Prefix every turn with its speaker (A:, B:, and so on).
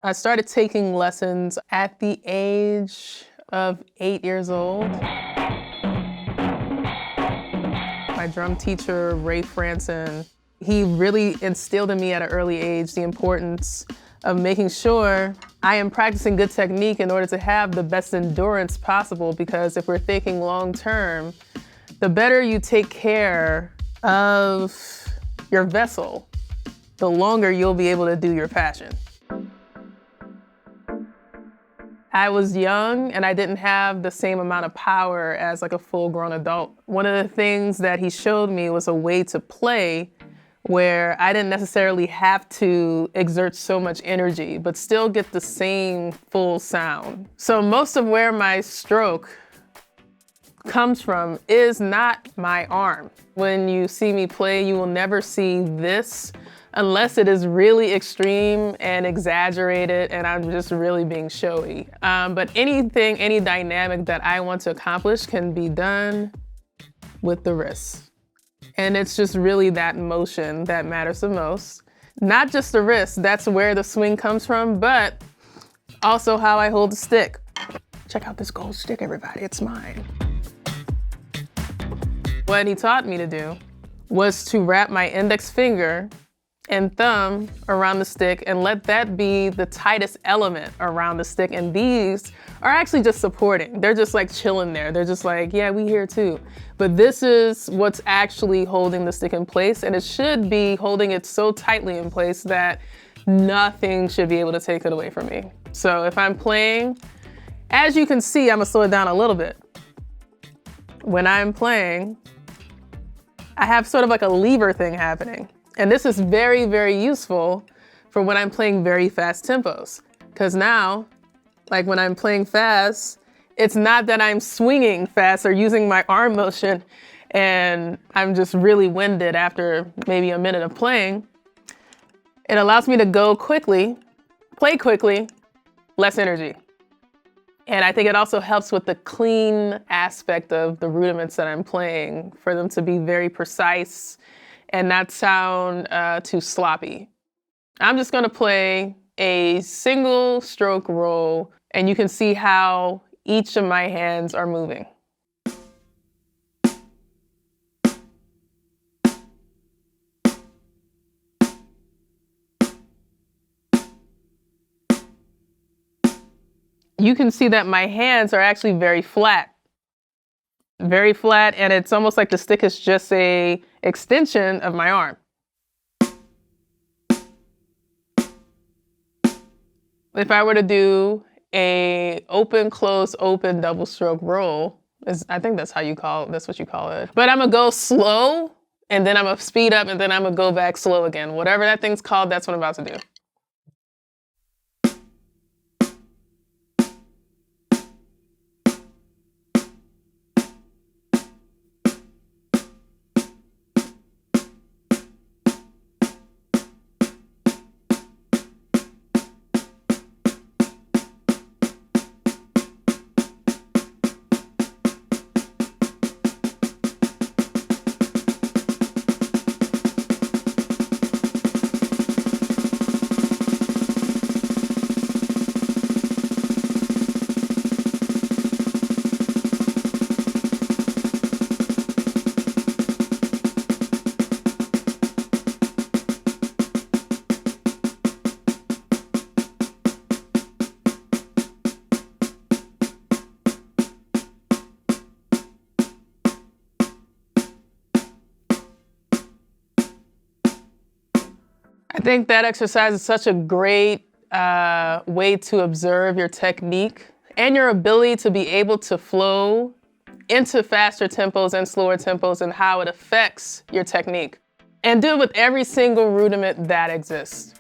A: I started taking lessons at the age of 8 years old. My drum teacher, Fransen, he really instilled in me at an early age the importance of making sure I am practicing good technique in order to have the best endurance possible, because if we're thinking long term, the better you take care of your vessel, the longer you'll be able to do your passion. I was young and I didn't have the same amount of power as like a full-grown adult. One of the things that he showed me was a way to play where I didn't necessarily have to exert so much energy, but still get the same full sound. So most of where my stroke comes from is not my arm. When you see me play, you will never see this unless it is really extreme and exaggerated and I'm just really being showy. But anything, any dynamic that I want to accomplish can be done with the wrist. And it's just really that motion that matters the most. Not just the wrist, that's where the swing comes from, but also how I hold the stick. Check out this gold stick, everybody, it's mine. What he taught me to do was to wrap my index finger and thumb around the stick and let that be the tightest element around the stick. And these are actually just supporting. They're just like chilling there. They're just like, yeah, we here too. But this is what's actually holding the stick in place, and it should be holding it so tightly in place that nothing should be able to take it away from me. So if I'm playing, as you can see, I'm gonna slow it down a little bit. When I'm playing, I have sort of like a lever thing happening. And this is very, very useful for when I'm playing very fast tempos. Because now, like when I'm playing fast, it's not that I'm swinging fast or using my arm motion and I'm just really winded after maybe a minute of playing. It allows me to go quickly, play quickly, less energy. And I think it also helps with the clean aspect of the rudiments that I'm playing, for them to be very precise and not sound too sloppy. I'm just gonna play a single stroke roll, and you can see how each of my hands are moving. You can see that my hands are actually very flat, and it's almost like the stick is just a extension of my arm. If I were to do a open, close, open double stroke roll, I think that's what you call it. But I'm gonna go slow, and then I'm gonna speed up, and then I'm gonna go back slow again. Whatever that thing's called, that's what I'm about to do. I think that exercise is such a great way to observe your technique and your ability to be able to flow into faster tempos and slower tempos, and how it affects your technique. And do it with every single rudiment that exists.